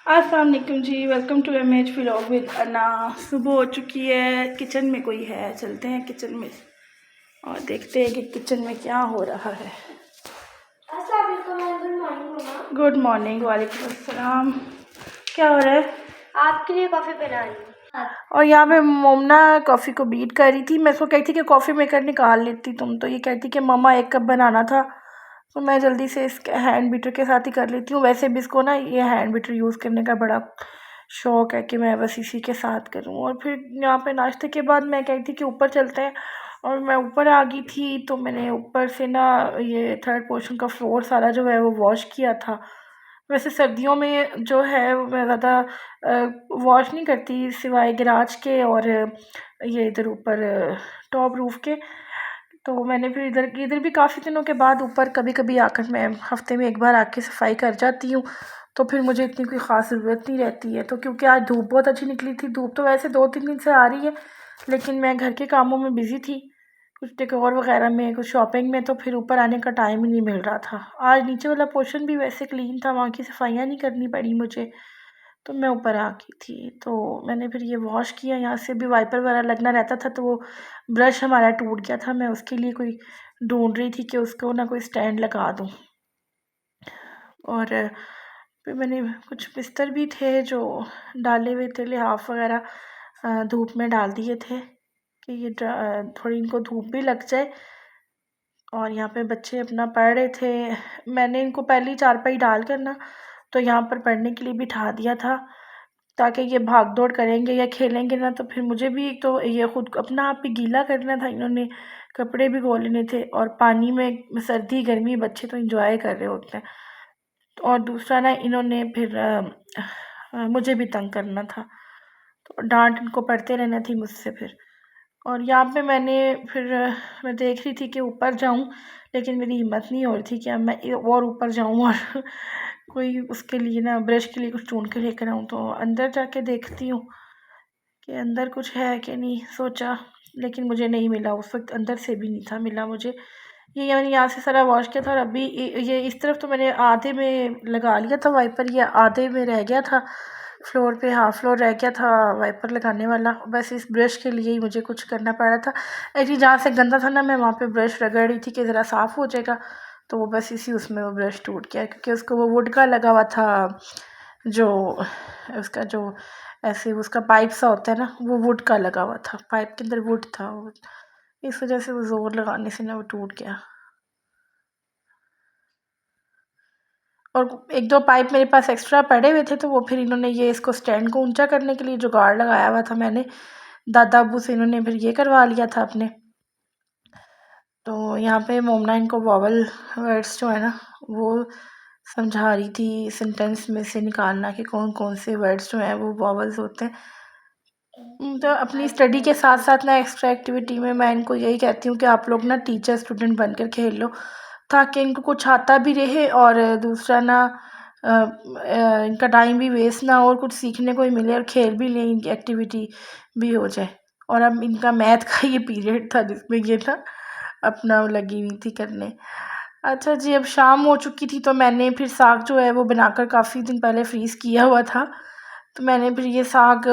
अस्सलाम वालेकुम जी, welcome to MH vlog with Ana. सुबह हो चुकी है, किचन में कोई है, चलते हैं किचन में और देखते हैं कि किचन में क्या हो रहा है। अस्सलाम वालेकुम, गुड मॉर्निंग मम्मा। गुड मॉर्निंग, वालेकुम अस्सलाम। क्या हो रहा है? आपके लिए कॉफ़ी बना रही हूँ। और यहाँ पे मोमना कॉफ़ी को बीट कर रही थी। मैं इसको कही थी कि कॉफ़ी मेकर निकाल लेती तुम, तो ये कहती कि मम्मा 1 कप बनाना था, तो मैं जल्दी से इस हैंड बीटर के साथ ही कर लेती हूँ। वैसे भी इसको ना ये हैंड बीटर यूज़ करने का बड़ा शौक़ है कि मैं बस इसी के साथ करूँ। और फिर यहाँ पे नाश्ते के बाद मैं कहती थी कि ऊपर चलते हैं, और मैं ऊपर आ गई थी। तो मैंने ऊपर से ना ये 3rd पोर्शन का फ्लोर सारा जो है वो वॉश किया था। वैसे सर्दियों में जो है वो मैं ज़्यादा वॉश नहीं करती सिवाय गैराज के और ये इधर ऊपर टॉप रूफ़ के। तो मैंने फिर इधर इधर भी काफ़ी दिनों के बाद ऊपर कभी कभी आकर मैं हफ्ते में 1 बार आके सफाई कर जाती हूँ। तो फिर मुझे इतनी कोई ख़ास ज़रूरत नहीं रहती है। तो क्योंकि आज धूप बहुत अच्छी निकली थी, धूप तो वैसे 2-3 दिन से आ रही है, लेकिन मैं घर के कामों में बिज़ी थी, कुछ डेकोर वगैरह में, कुछ शॉपिंग में, तो फिर ऊपर आने का टाइम ही नहीं मिल रहा था। आज नीचे वाला पोर्शन भी वैसे क्लीन था, वहाँ की सफाइयाँ नहीं करनी पड़ी मुझे, तो मैं ऊपर आ गई थी। तो मैंने फिर ये वॉश किया, यहाँ से भी वाइपर वगैरह लगना रहता था, तो वो ब्रश हमारा टूट गया था। मैं उसके लिए कोई ढूंढ रही थी कि उसको ना कोई स्टैंड लगा दूँ। और फिर मैंने कुछ बिस्तर भी थे जो डाले हुए थे, लिहाफ वगैरह धूप में डाल दिए थे कि ये थोड़ी इनको धूप भी लग जाए। और यहाँ पे बच्चे अपना पढ़ रहे थे। मैंने इनको पहले ही चारपाई डाल कर ना तो यहाँ पर पढ़ने के लिए बिठा दिया था, ताकि ये भाग दौड़ करेंगे या खेलेंगे ना, तो फिर मुझे भी तो ये ख़ुद अपना आप ही गीला करना था। इन्होंने कपड़े भी धो लेने थे, और पानी में सर्दी गर्मी बच्चे तो इंजॉय कर रहे होते हैं। और दूसरा ना इन्होंने फिर मुझे भी तंग करना था, तो डांट इनको पड़ते रहना थी मुझसे फिर। और यहाँ पे मैंने फिर मैं देख रही थी कि ऊपर जाऊँ, लेकिन मेरी हिम्मत नहीं हो रही थी कि अब मैं और ऊपर जाऊँ और कोई उसके लिए ना ब्रश के लिए कुछ ढूंढ के लेकर आऊँ। तो अंदर जाके देखती हूँ कि अंदर कुछ है कि नहीं, सोचा, लेकिन मुझे नहीं मिला। उस वक्त अंदर से भी नहीं था मिला मुझे। ये मैंने यहाँ से सारा वॉश किया था, और अभी ये इस तरफ तो मैंने आधे में लगा लिया था वाइपर, ये आधे में रह गया था फ्लोर पे, हाफ फ्लोर रह गया था वाइपर लगाने वाला। बस इस ब्रश के लिए ही मुझे कुछ करना पड़ा था। एक्चुअली जहाँ से गंदा था ना, मैं वहाँ पे ब्रश रगड़ रही थी कि ज़रा साफ़ हो जाएगा, तो वो बस इसी उसमें वो ब्रश टूट गया, क्योंकि उसको वो वुड का लगा हुआ था, जो उसका जो ऐसे उसका पाइप सा होता है ना, वो वुड का लगा हुआ था, पाइप के अंदर वुड था, वो इस वजह से वो ज़ोर लगाने से ना वो टूट गया। और 1-2 पाइप मेरे पास एक्स्ट्रा पड़े हुए थे, तो वो फिर इन्होंने ये इसको स्टैंड को ऊंचा करने के लिए जुगाड़ लगाया हुआ था मैंने, दादा अब्बू से इन्होंने फिर ये करवा लिया था अपने। तो यहाँ पे मोमना इनको वॉवल वर्ड्स जो है ना वो समझा रही थी, सेंटेंस में से निकालना कि कौन कौन से वर्ड्स जो हैं वो वॉवल्स होते हैं। तो अपनी स्टडी के साथ साथ ना एक्स्ट्रा एक्टिविटी में मैं इनको यही कहती हूँ कि आप लोग ना टीचर स्टूडेंट बनकर खेल लो, ताकि इनको कुछ आता भी रहे, और दूसरा ना इनका टाइम भी वेस्ट ना हो, और कुछ सीखने को ही मिले, और खेल भी लें, इनकी एक्टिविटी भी हो जाए। और अब इनका मैथ का ये पीरियड था जिसमें ये ना अपना वो लगी हुई थी करने। अच्छा जी, अब शाम हो चुकी थी, तो मैंने फिर साग जो है वो बनाकर काफ़ी दिन पहले फ्रीज़ किया हुआ था। तो मैंने फिर ये साग,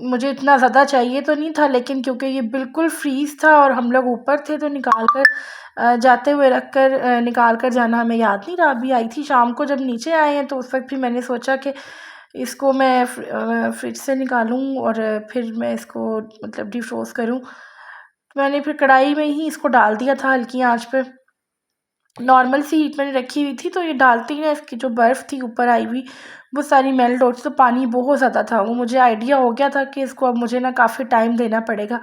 मुझे इतना ज़्यादा चाहिए तो नहीं था, लेकिन क्योंकि ये बिल्कुल फ्रीज़ था और हम लोग ऊपर थे, तो निकाल कर जाते हुए रख कर निकाल कर जाना हमें याद नहीं रहा। अभी आई थी शाम को जब नीचे आए हैं, तो उस वक्त फिर मैंने सोचा कि इसको मैं फ्रिज से निकालूं और फिर मैं इसको मतलब डिफ्रोस्ट करूं। तो मैंने फिर कढ़ाई में ही इसको डाल दिया था हल्की आंच पे, नॉर्मल सी हीट मैंने रखी हुई थी। तो ये डालते ही ना इसकी जो बर्फ़ थी ऊपर आई हुई वो सारी मेल्ट हो, तो पानी बहुत ज़्यादा था। वो मुझे आइडिया हो गया था कि इसको अब मुझे ना काफ़ी टाइम देना पड़ेगा,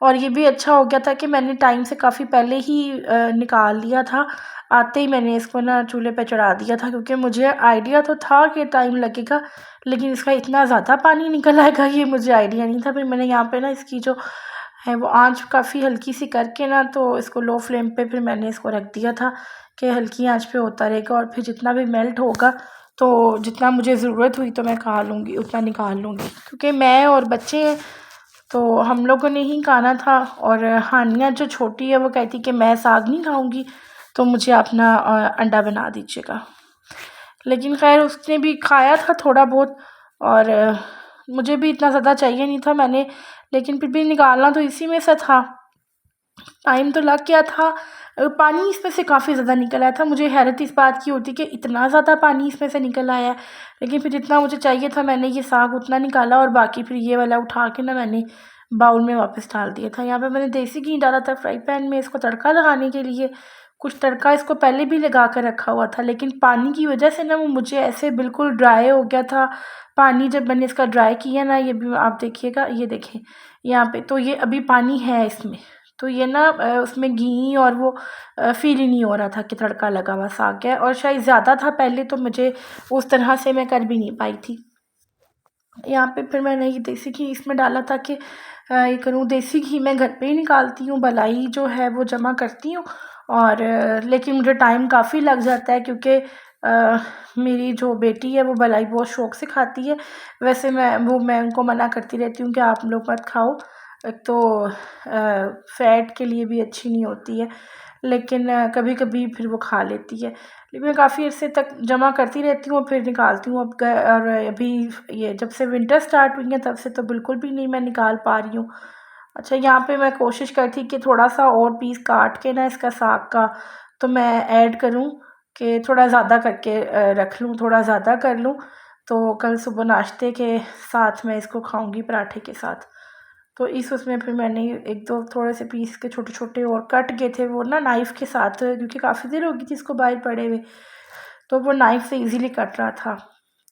और ये भी अच्छा हो गया था कि मैंने टाइम से काफ़ी पहले ही निकाल लिया था। आते ही मैंने इसको ना चूल्हे पे चढ़ा दिया था, क्योंकि मुझे आइडिया तो था कि टाइम लगेगा, लेकिन इसका इतना ज़्यादा पानी निकल आएगा ये मुझे आइडिया नहीं था। फिर मैंने यहाँ पे ना इसकी जो है वो आँच काफ़ी हल्की सी करके ना, तो इसको लो फ्लेम पे फिर मैंने इसको रख दिया था कि हल्की आँच पे होता रहेगा, और फिर जितना भी मेल्ट होगा, तो जितना मुझे ज़रूरत हुई तो मैं खा लूँगी, उतना निकाल लूँगी, क्योंकि मैं और बच्चे हैं तो हम लोगों ने ही खाना था। और हानिया जो छोटी है वो कहती कि मैं साग नहीं खाऊंगी, तो मुझे अपना अंडा बना दीजिएगा। लेकिन खैर उसने भी खाया था थोड़ा बहुत, और मुझे भी इतना ज़्यादा चाहिए नहीं था मैंने, लेकिन फिर भी निकालना तो इसी में से था। टाइम तो लग गया था। पानी इसमें से काफ़ी ज़्यादा निकल आया था। मुझे हैरत इस बात की होती कि इतना ज़्यादा पानी इसमें से निकल आया है, लेकिन फिर जितना मुझे चाहिए था मैंने ये साग उतना निकाला, और बाकी फिर ये वाला उठा के ना मैंने बाउल में वापस डाल दिया था। यहाँ पे मैंने देसी घी डाला था फ्राई पैन में इसको तड़का लगाने के लिए। कुछ तड़का इसको पहले भी लगा कर रखा हुआ था, लेकिन पानी की वजह से ना वो मुझे ऐसे बिल्कुल ड्राई हो गया था। पानी जब मैंने इसका ड्राई किया ना, ये भी आप देखिएगा, ये देखें यहाँ पे, तो ये अभी पानी है इसमें। तो ये ना उसमें घी और वो फ़ील ही नहीं हो रहा था कि तड़का लगा हुआ साग है, और शायद ज़्यादा था पहले, तो मुझे उस तरह से मैं कर भी नहीं पाई थी। यहाँ पे फिर मैंने ये देसी घी इसमें डाला था कि ये करूँ। देसी घी मैं घर पे ही निकालती हूँ, बलाई जो है वो जमा करती हूँ, और लेकिन मुझे टाइम काफ़ी लग जाता है, क्योंकि मेरी जो बेटी है वो बलाई बहुत शौक़ से खाती है। वैसे मैं उनको मना करती रहती हूँ कि आप लोग मत खाओ, एक तो फ़ैट के लिए भी अच्छी नहीं होती है, लेकिन कभी कभी फिर वो खा लेती है। लेकिन मैं काफ़ी अरसे तक जमा करती रहती हूँ, फिर निकालती हूँ। और अभी ये जब से विंटर स्टार्ट हुई है तब से तो बिल्कुल भी नहीं मैं निकाल पा रही हूँ। अच्छा, यहाँ पे मैं कोशिश करती कि थोड़ा सा और पीस काट के ना इसका साग का तो मैं ऐड करूँ, कि थोड़ा ज़्यादा करके रख लूँ, थोड़ा ज़्यादा कर लूँ, तो कल सुबह नाश्ते के साथ मैं इसको खाऊंगी पराठे के साथ। तो इस उसमें फिर मैंने एक दो थोड़े से पीस के छोटे छोटे और कट गए थे वो ना नाइफ़ के साथ, क्योंकि काफ़ी देर हो गई थी इसको बाहर पड़े हुए, तो वो नाइफ़ से इजीली कट रहा था।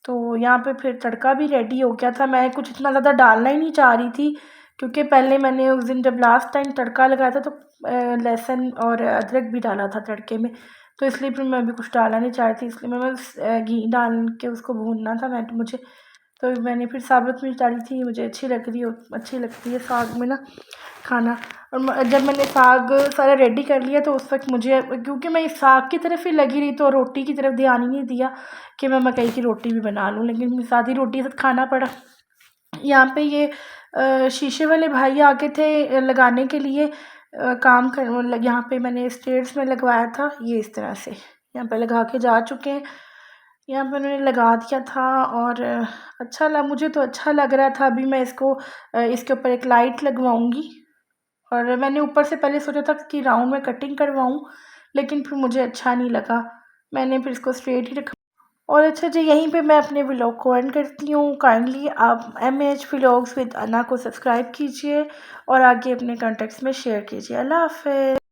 तो यहाँ पे फिर तड़का भी रेडी हो गया था। मैं कुछ इतना ज़्यादा डालना ही नहीं चाह रही थी, क्योंकि पहले मैंने उस दिन जब लास्ट टाइम तड़का लगाया था तो लहसुन और अदरक भी डाला था तड़के में, तो इसलिए फिर मैं अभी कुछ डालना नहीं चाह रही थी। इसलिए मैं बस घी डाल के उसको भूनना था मुझे। तो मैंने फिर साबुत मिर्च डाली थी, मुझे अच्छी लगती है साग में ना खाना। और जब मैंने साग सारा रेडी कर लिया तो उस वक्त मुझे, क्योंकि मैं इस साग की तरफ ही लगी रही, तो रोटी की तरफ ध्यान ही नहीं दिया कि मैं मकई की रोटी भी बना लूँ, लेकिन मुझे सादी रोटी के साथ खाना पड़ा। यहाँ पे ये शीशे वाले भाई आ गए थे लगाने के लिए, काम कर, मतलब यहाँ पे मैंने स्टेयर्स में लगवाया था, ये इस तरह से यहाँ पे लगा के जा चुके हैं। यहाँ पे उन्होंने लगा दिया था, और मुझे तो अच्छा लग रहा था। अभी मैं इसको इसके ऊपर एक लाइट लगवाऊंगी, और मैंने ऊपर से पहले सोचा था कि राउंड में कटिंग करवाऊँ, लेकिन फिर मुझे अच्छा नहीं लगा, मैंने फिर इसको स्ट्रेट ही रखा। और अच्छा जी, यहीं पे मैं अपने व्लॉग को एंड करती हूँ। काइंडली आप MH व्लॉग्स विद अना को सब्सक्राइब कीजिए और आगे अपने कॉन्टैक्ट्स में शेयर कीजिए। अल्लाह हाफ़िज़।